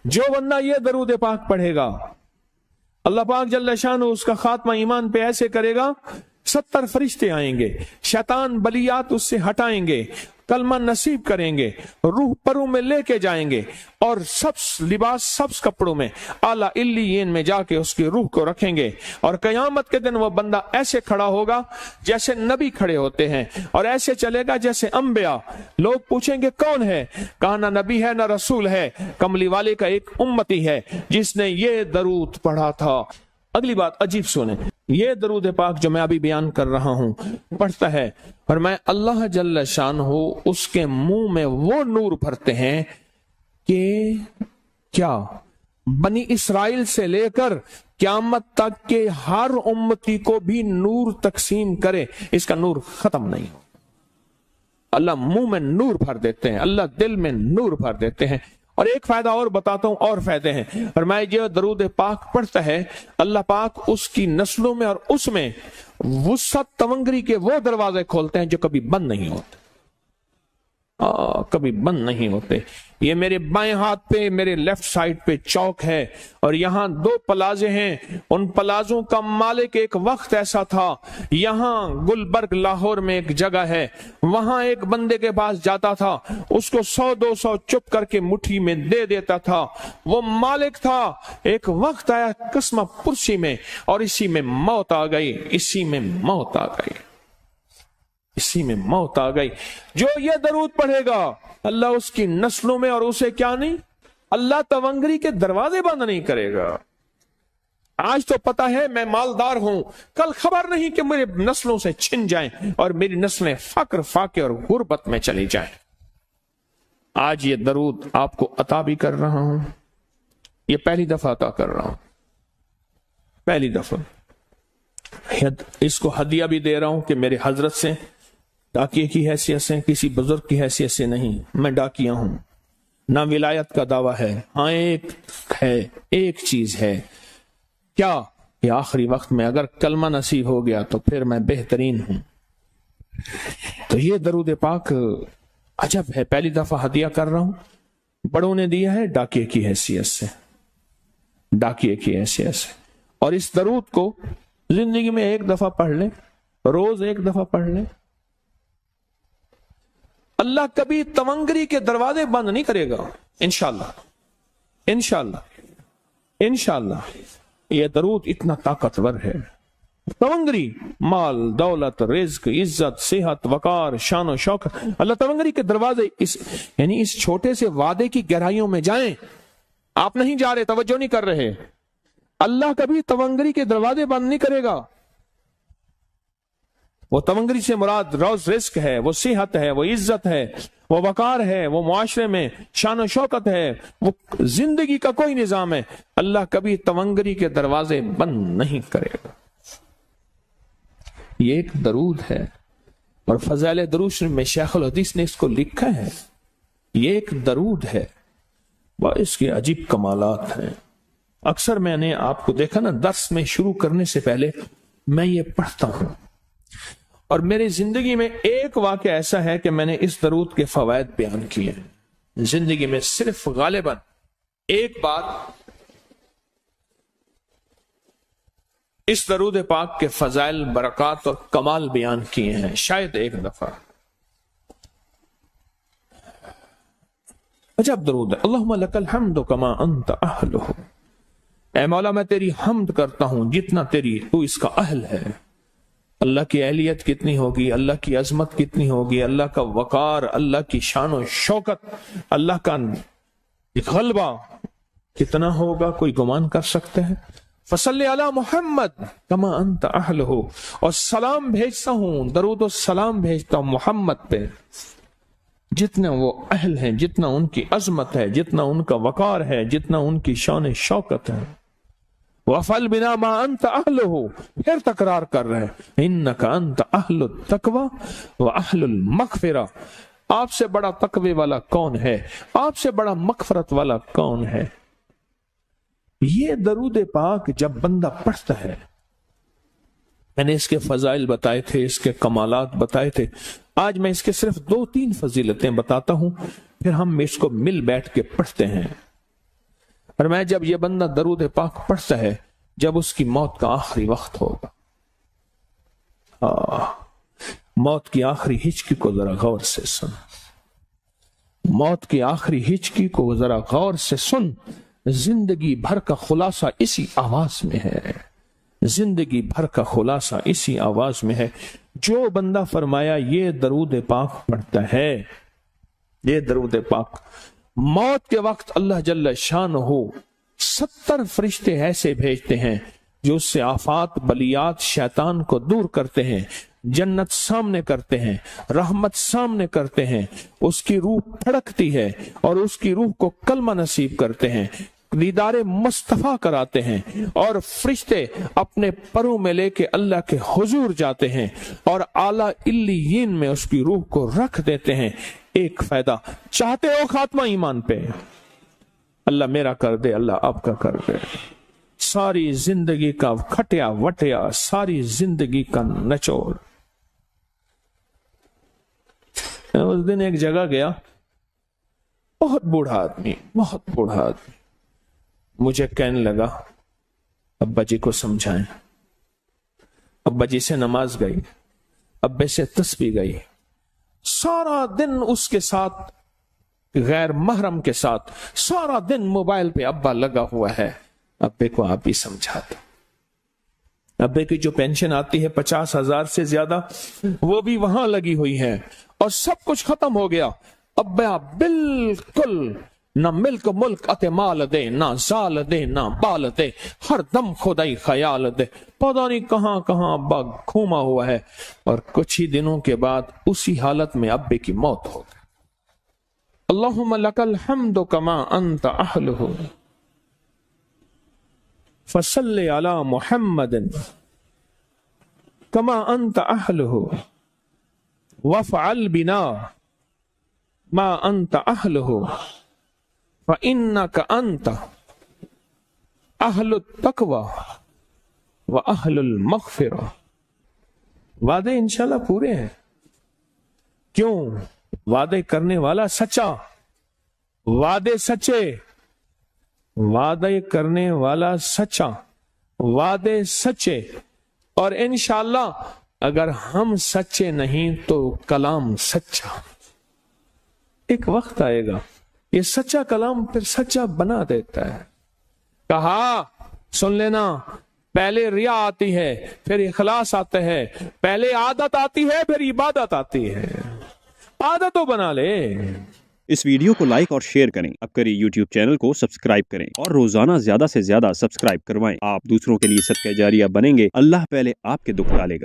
जो बंदा ये दरूद पाक पढ़ेगा, अल्लाह पाक जल्ल शानु उसका खात्मा ईमान पे ऐसे करेगा, 70 फरिश्ते आएंगे, शैतान बलियात उससे हटाएंगे, कलमा नसीब करेंगे, रूह परों में लेके जाएंगे और सब्ज लिबास, सब्ज कपड़ों में आला इल्लियीन में जाके उसकी रूह को रखेंगे। और कयामत के दिन वो बंदा ऐसे खड़ा होगा जैसे नबी खड़े होते हैं, और ऐसे चलेगा जैसे अंबिया। लोग पूछेंगे कौन है? कहा ना नबी है ना रसूल है, कमली वाले का एक उम्मती है जिसने ये दरूद पढ़ा था। अगली बात अजीब सुने, ये दरूद पाक जो मैं अभी बयान कर रहा हूं पढ़ता है और मैं अल्लाह जल्ल शानहू उसके मुंह में वो नूर भरते हैं कि क्या बनी इसराइल से लेकर क़यामत तक के हर उम्मती को भी नूर तकसीम करे, इसका नूर खत्म नहीं हो। अल्लाह मुंह में नूर भर देते हैं, अल्लाह दिल में नूर भर देते हैं। और एक फायदा और बताता हूं, और फायदे हैं। और मैं जो दरूद पाक पढ़ता है, अल्लाह पाक उसकी नस्लों में और उसमें वुसअत तवंगरी के वो दरवाजे खोलते हैं जो कभी बंद नहीं होते, कभी बंद नहीं होते। ये मेरे बाएं हाथ पे, मेरे लेफ्ट साइड पे चौक है और यहाँ 2 प्लाजे हैं। उन प्लाजों का मालिक एक वक्त ऐसा था, यहाँ गुलबर्ग लाहौर में एक जगह है, वहां एक बंदे के पास जाता था, उसको 100-200 चुप करके मुट्ठी में दे देता था। वो मालिक था। एक वक्त आया कस्मा पुरसी में और इसी में मौत आ गई, इसी में मौत आ गई, इसी में मौत आ गई। जो ये दरूद पढ़ेगा अल्लाह उसकी नस्लों में और उसे क्या नहीं, अल्लाह तवंगरी के दरवाजे बंद नहीं करेगा। आज तो पता है मैं मालदार हूं, कल खबर नहीं कि मेरे नस्लों से छिन जाएं और मेरी नस्लें फक्र, फाके और गुर्बत में चली जाएं। आज ये दरूद आपको अता भी कर रहा हूं, ये पहली दफा अता कर रहा हूं, पहली दफा। इसको हदिया भी दे रहा हूं कि मेरे हजरत से, डाकिये की हैसियत से, किसी बुजुर्ग की हैसियत से नहीं, मैं डाकिया हूं। ना विलायत का दावा है, हाँ एक है, एक चीज है, क्या कि आखिरी वक्त में अगर कलमा नसीब हो गया तो फिर मैं बेहतरीन हूं। तो ये दरूद पाक अजब है, पहली दफा हदिया कर रहा हूं। बड़ों ने दिया है डाकिये की हैसियत से, डाकिये की हैसियत से। और इस दरूद को जिंदगी में एक दफा पढ़ ले, रोज एक दफा पढ़ ले, अल्लाह कभी तवंगरी के दरवाजे बंद नहीं करेगा, इंशाअल्लाह, इंशाअल्लाह, इंशाअल्लाह। ये दरूद इतना ताकतवर है। तवंगरी, माल, दौलत, रिज्क, इज्जत, सेहत, वकार, शान और शौकत, अल्लाह तवंगरी के दरवाजे यानी इस छोटे से वादे की गहराइयों में जाएं। आप नहीं जा रहे, तवज्जो नहीं कर रहे। अल्लाह कभी तवंगरी के दरवाजे बंद नहीं करेगा। वो तवंगरी से मुराद रोज रिस्क है, वो सेहत है, वो इज्जत है, वो वकार है, वो मुआशरे में शान और शौकत है, वो जिंदगी का कोई निजाम है। अल्लाह कभी तवंगरी के दरवाजे बंद नहीं करेगा। ये एक दरूद है और फज़ाइल दरूद में शेखुल हदीस ने इसको लिखा है। ये एक दरूद है, वह इसके अजीब कमालात हैं। अक्सर मैंने आपको देखा ना, दर्स में शुरू करने से पहले मैं ये पढ़ता हूं और मेरी जिंदगी में एक वाक़या ऐसा है कि मैंने इस दरूद के फवायद बयान किए हैं। जिंदगी में सिर्फ गालिबन एक बार इस दरूद पाक के फजाइल, बरकत और कमाल बयान किए हैं, शायद एक दफा। अजब दरूद है। अल्लाहुम्मा लकल हम्दु कमा अंत अहलुहु। ऐ मौला मैं तेरी हम्द करता हूं जितना तू इसका अहल है। अल्लाह की अहलियत कितनी होगी, अल्लाह की अजमत कितनी होगी, अल्लाह का वकार, अल्लाह की शान और शौकत, अल्लाह का गलबा कितना होगा, कोई गुमान कर सकते हैं। फसल्ले अला मोहम्मद कमा अंत अहलहु। और सलाम भेजता हूं, दरूद और सलाम भेजता हूं मोहम्मद पे जितने वो अहल हैं, जितना उनकी अजमत है, जितना उनका वकार है, जितना उनकी शान शौकत है। वफल बिना मा अंत अहलहु, फिर तकरार कर रहे हैं, इन्नका अंत अहलुत तकवा व अहलुल मगफिरा। आपसे बड़ा तकवे वाला कौन है, आपसे बड़ा मगफरत वाला कौन है। ये दरूद पाक जब बंदा पढ़ता है, मैंने इसके फजाइल बताए थे, इसके कमालात बताए थे। आज मैं इसके सिर्फ 2-3 फजीलतें बताता हूं, फिर हम इसको मिल बैठ के पढ़ते हैं। اور میں جب یہ بندہ درود پاک پڑھتا ہے جب اس کی موت کا آخری وقت ہوگا، موت کی آخری ہچکی کو ذرا غور سے سن، موت کی آخری ہچکی کو ذرا غور سے سن، زندگی بھر کا خلاصہ اسی آواز میں ہے، زندگی بھر کا خلاصہ اسی آواز میں ہے۔ جو بندہ فرمایا یہ درود پاک پڑھتا ہے، یہ درود پاک، موت کے وقت اللہ جل شانہ 70 فرشتے ایسے بھیجتے ہیں جو اس سے آفات بلیات شیطان کو دور کرتے ہیں، جنت سامنے کرتے ہیں، رحمت سامنے کرتے ہیں، اس کی روح پھڑکتی ہے اور اس کی روح کو کلمہ نصیب کرتے ہیں، دیدار مصطفیٰ کراتے ہیں، اور فرشتے اپنے پروں میں لے کے اللہ کے حضور جاتے ہیں اور اعلیٰ علیین میں اس کی روح کو رکھ دیتے ہیں۔ ایک فائدہ چاہتے ہو خاتمہ ایمان پہ، اللہ میرا کر دے، اللہ آپ کا کر دے، ساری زندگی کا کھٹیا وٹیا، ساری زندگی کا نچوڑ۔ اس دن ایک جگہ گیا، بہت بوڑھا آدمی، بہت بوڑھا آدمی، مجھے کہنے لگا ابا جی کو سمجھائیں۔ ابا جی سے نماز گئی، ابے سے تسبیح گئی، سارا دن اس کے ساتھ غیر محرم کے ساتھ سارا دن موبائل پہ ابا لگا ہوا ہے۔ ابے کو آپ ہی سمجھاتے، ابے کی جو پینشن آتی ہے 50,000 سے زیادہ، وہ بھی وہاں لگی ہوئی ہے اور سب کچھ ختم ہو گیا۔ ابا بالکل نہ ملک ملک اتے مال دے، نہ زال دے، نہ بال دے، ہر دم خدائی خیال دے، پتہ نہیں کہاں کہاں ابا گھوما ہوا ہے۔ اور کچھ ہی دنوں کے بعد اسی حالت میں ابے کی موت ہو گئی۔ اللہم لک الحمد کما انت اہلہ فصل علی محمد کما انت اہلہ وافعل بنا ما انت اہلہ فإنک انت اہل التقوی واہل المغفرہ۔ وعدے انشاءاللہ پورے ہیں، کیوں؟ وعدے کرنے والا سچا، وعدے سچے، وعدے کرنے والا سچا، وعدے سچے، اور انشاءاللہ اگر ہم سچے نہیں تو کلام سچا۔ ایک وقت آئے گا یہ سچا کلام پھر سچا بنا دیتا ہے۔ کہا سن لینا، پہلے ریا آتی ہے، پھر اخلاص آتا ہے، پہلے عادت آتی ہے، پھر عبادت آتی ہے۔ عادت تو بنا لے۔ اس ویڈیو کو لائک اور شیئر کریں، اب کری یوٹیوب چینل کو سبسکرائب کریں اور روزانہ زیادہ سے زیادہ سبسکرائب کروائیں۔ آپ دوسروں کے لیے صدقہ جاریہ بنیں گے، اللہ پہلے آپ کے دکھ ڈالے گا۔